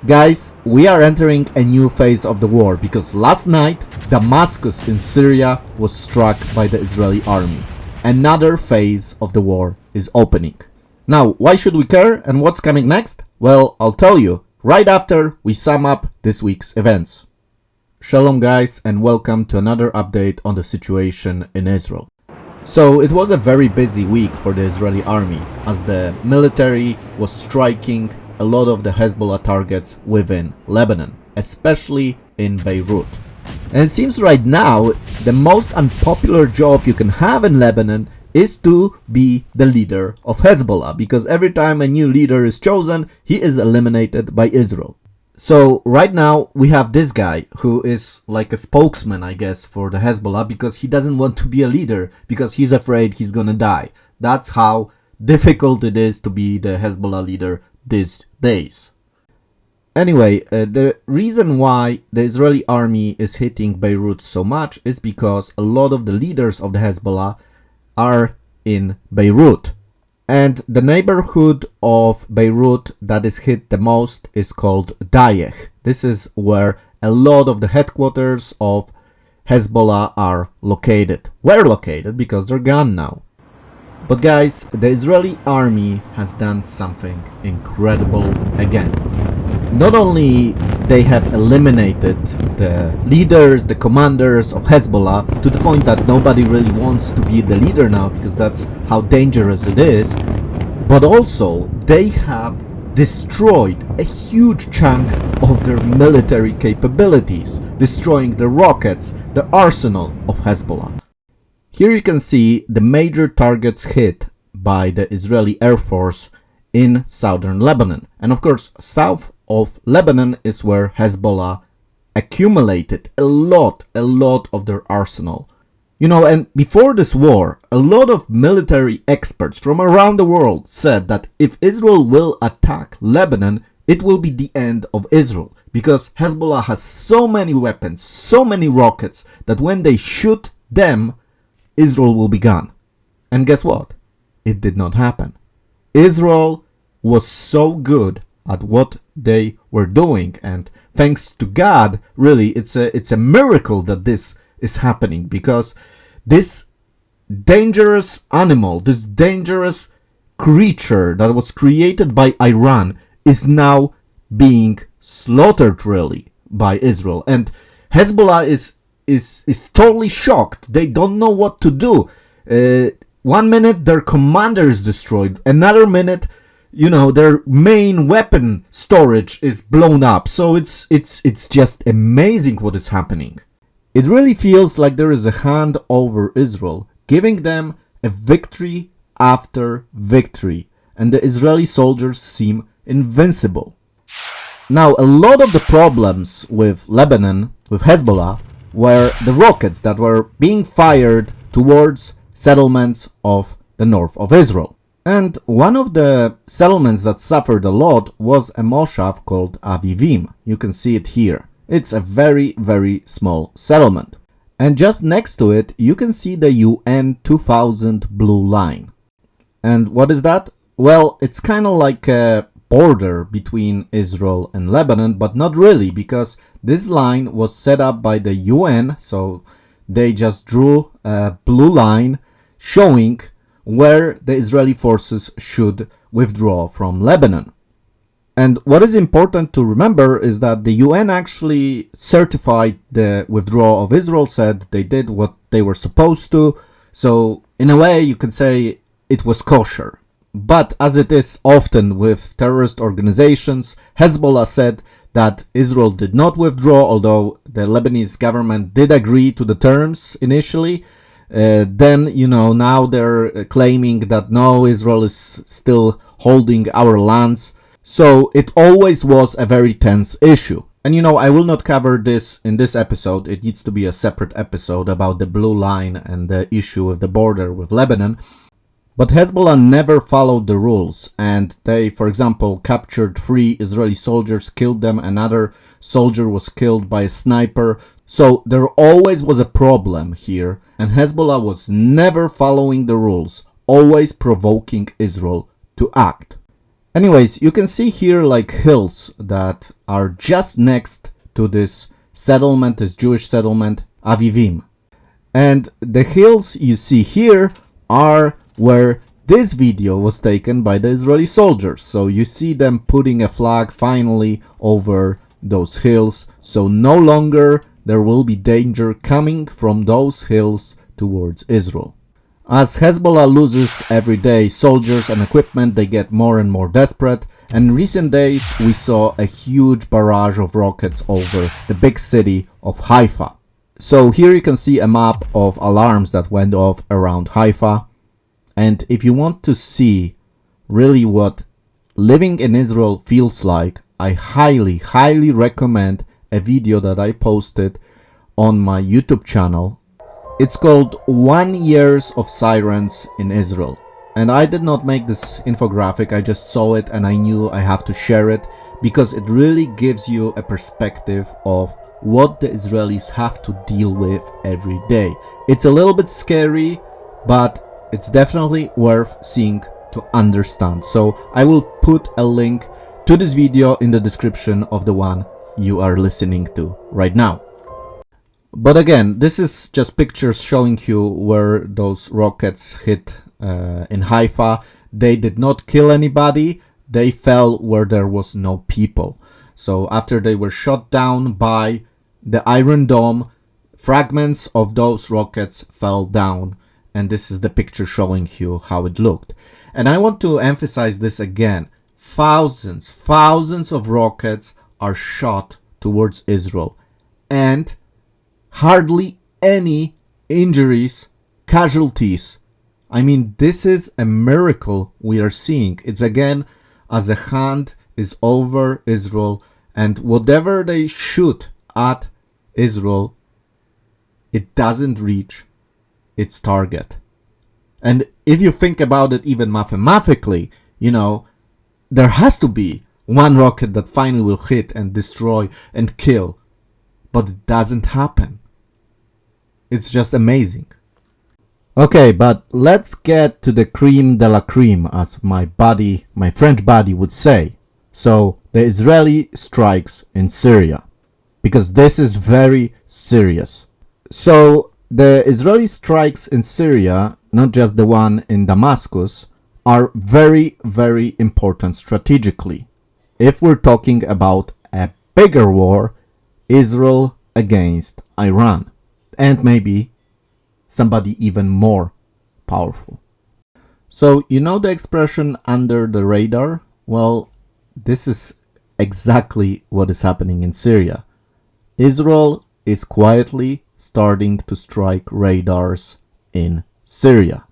Guys, we are entering a new phase of the war because last night Damascus in Syria was struck by the Israeli army. Another phase of the war is opening. Now, why should we care and what's coming next? Well, I'll tell you right after we sum up this week's events. Shalom guys, and welcome to another update on the situation in Israel. So it was a very busy week for the Israeli army as the military was striking a lot of the Hezbollah targets within Lebanon, especially in Beirut. And it seems right now the most unpopular job you can have in Lebanon is to be the leader of Hezbollah, because every time a new leader is chosen, he is eliminated by Israel. So right now we have this guy who is like a spokesman, I guess, for the Hezbollah, because he doesn't want to be a leader because he's afraid he's gonna die. That's how difficult it is to be the Hezbollah leader these days. Anyway, the reason why the Israeli army is hitting Beirut so much is because a lot of the leaders of the Hezbollah are in Beirut. And the neighborhood of Beirut that is hit the most is called Dayeh. This is where a lot of the headquarters of Hezbollah are located. Were located because they're gone now. But guys, the Israeli army has done something incredible again. Not only they have eliminated the leaders, the commanders of Hezbollah to the point that nobody really wants to be the leader now because that's how dangerous it is, but also they have destroyed a huge chunk of their military capabilities, destroying the rockets, the arsenal of Hezbollah. Here you can see the major targets hit by the Israeli Air Force in southern Lebanon. And of course, south of Lebanon is where Hezbollah accumulated a lot of their arsenal. You know, and before this war, a lot of military experts from around the world said that if Israel will attack Lebanon, it will be the end of Israel. Because Hezbollah has so many weapons, so many rockets, that when they shoot them, Israel will be gone. And guess what? It did not happen. Israel was so good at what they were doing, and thanks to God, really, it's a miracle that this is happening, because this dangerous animal, this dangerous creature that was created by Iran is now being slaughtered really by Israel. And Hezbollah is totally shocked. They don't know what to do. 1 minute their commander is destroyed, another minute, you know, their main weapon storage is blown up. So it's just amazing what is happening. It really feels like there is a hand over Israel, giving them a victory after victory, and the Israeli soldiers seem invincible. Now, a lot of the problems with Lebanon, with Hezbollah, were the rockets that were being fired towards settlements of the north of Israel. And one of the settlements that suffered a lot was a moshav called Avivim. You can see it here. It's a very, very small settlement. And just next to it, you can see the UN 2000 blue line. And what is that? Well, it's kind of like a border between Israel and Lebanon, but not really, because this line was set up by the UN, so they just drew a blue line showing where the Israeli forces should withdraw from Lebanon. And what is important to remember is that the UN actually certified the withdrawal of Israel, said they did what they were supposed to, so in a way you could say it was kosher. But as it is often with terrorist organizations, Hezbollah said that Israel did not withdraw, although the Lebanese government did agree to the terms initially. Then, you know, now they're claiming that no, Israel is still holding our lands. So it always was a very tense issue. And you know, I will not cover this in this episode. It needs to be a separate episode about the blue line and the issue with the border with Lebanon. But Hezbollah never followed the rules, and they, for example, captured 3 Israeli soldiers, killed them, another soldier was killed by a sniper. So there always was a problem here, and Hezbollah was never following the rules, always provoking Israel to act. Anyways, you can see here like hills that are just next to this settlement, this Jewish settlement, Avivim. And the hills you see here are where this video was taken by the Israeli soldiers. So you see them putting a flag finally over those hills. So no longer there will be danger coming from those hills towards Israel. As Hezbollah loses every day soldiers and equipment, they get more and more desperate. And in recent days, we saw a huge barrage of rockets over the big city of Haifa. So here you can see a map of alarms that went off around Haifa. And if you want to see really what living in Israel feels like, I highly recommend a video that I posted on my YouTube channel. It's called 1 Years of Sirens in Israel. And I did not make this infographic, I just saw it and I knew I have to share it because it really gives you a perspective of what the Israelis have to deal with every day. It's a little bit scary, but it's definitely worth seeing to understand. So I will put a link to this video in the description of the one you are listening to right now. But again, this is just pictures showing you where those rockets hit in Haifa. They did not kill anybody. They fell where there was no people. So after they were shot down by the Iron Dome, fragments of those rockets fell down. And this is the picture showing you how it looked. And I want to emphasize this again. Thousands of rockets are shot towards Israel. And hardly any injuries, casualties. I mean, this is a miracle we are seeing. It's again as a hand is over Israel, and whatever they shoot at Israel, it doesn't reach its target. And if you think about it even mathematically, there has to be one rocket that finally will hit and destroy and kill. But it doesn't happen. It's just amazing. Okay, but let's get to the cream de la cream, as my French buddy would say. So, the Israeli strikes in Syria. Because this is very serious. So, the Israeli strikes in Syria, not just the one in Damascus, are very important strategically. If we're talking about a bigger war, Israel against Iran. And maybe somebody even more powerful. So, the expression under the radar? Well, this is exactly what is happening in Syria. Israel is quietly starting to strike radars in Syria.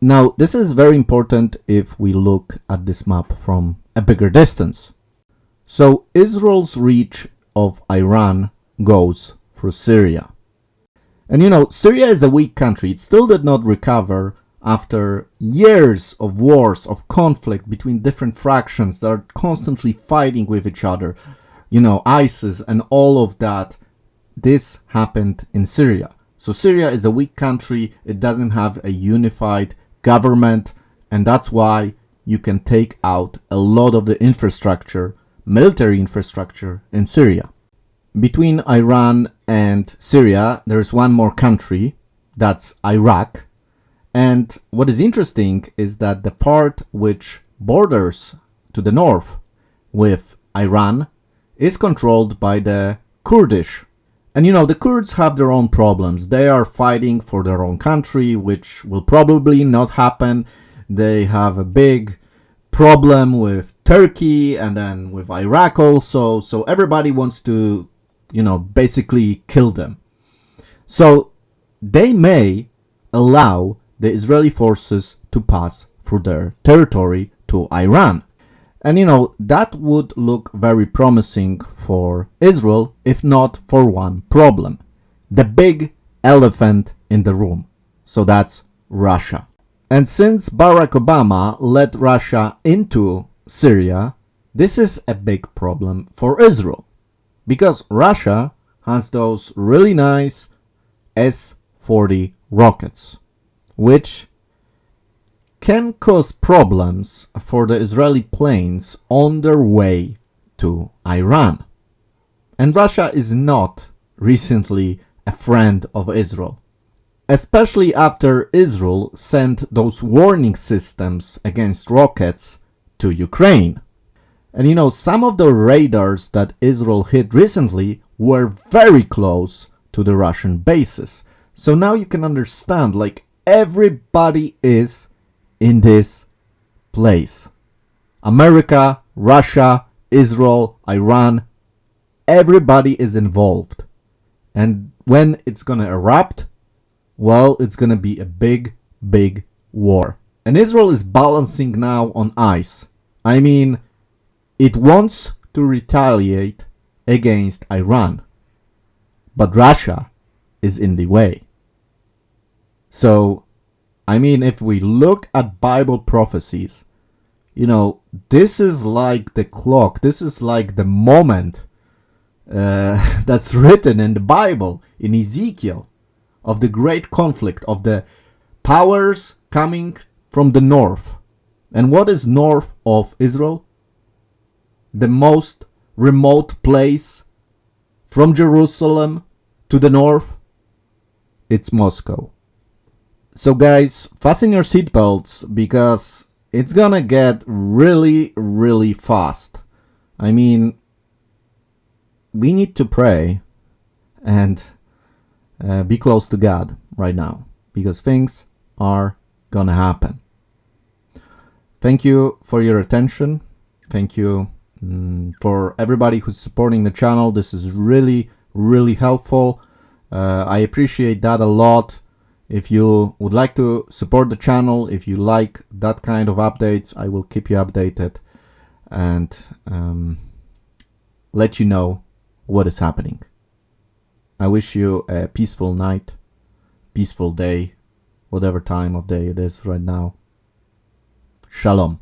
Now, this is very important if we look at this map from a bigger distance. So, Israel's reach of Iran goes through Syria. And Syria is a weak country. It still did not recover after years of wars, of conflict between different fractions that are constantly fighting with each other. ISIS and all of that. This happened in Syria. So Syria is a weak country. It doesn't have a unified government. And that's why you can take out a lot of the infrastructure, military infrastructure in Syria. Between Iran and Syria, there's one more country, that's Iraq. And what is interesting is that the part which borders to the north with Iran is controlled by the Kurdish. And the Kurds have their own problems. They are fighting for their own country, which will probably not happen. They have a big problem with Turkey and then with Iraq also. So everybody wants to basically kill them. So they may allow the Israeli forces to pass through their territory to Iran. And that would look very promising for Israel, if not for one problem. The big elephant in the room. So that's Russia. And since Barack Obama led Russia into Syria, this is a big problem for Israel. Because Russia has those really nice S-40 rockets, which can cause problems for the Israeli planes on their way to Iran. And Russia is not recently a friend of Israel, especially after Israel sent those warning systems against rockets to Ukraine. And some of the radars that Israel hit recently were very close to the Russian bases. So now you can understand, like, everybody is in this place. America, Russia, Israel, Iran, everybody is involved. And when it's gonna erupt, well, it's gonna be a big, big war. And Israel is balancing now on ice. I mean, it wants to retaliate against Iran, but Russia is in the way. So, I mean, if we look at Bible prophecies, this is like the clock, this is like the moment that's written in the Bible, in Ezekiel, of the great conflict, of the powers coming from the north. And what is north of Israel? The most remote place from Jerusalem to the north? It's Moscow. So guys, fasten your seatbelts because it's gonna get really, really fast. I mean, we need to pray and be close to God right now because things are gonna happen. Thank you for your attention. Thank you for everybody who's supporting the channel. This is really, really helpful. I appreciate that a lot. If you would like to support the channel, if you like that kind of updates, I will keep you updated and let you know what is happening. I wish you a peaceful night, peaceful day, whatever time of day it is right now. Shalom.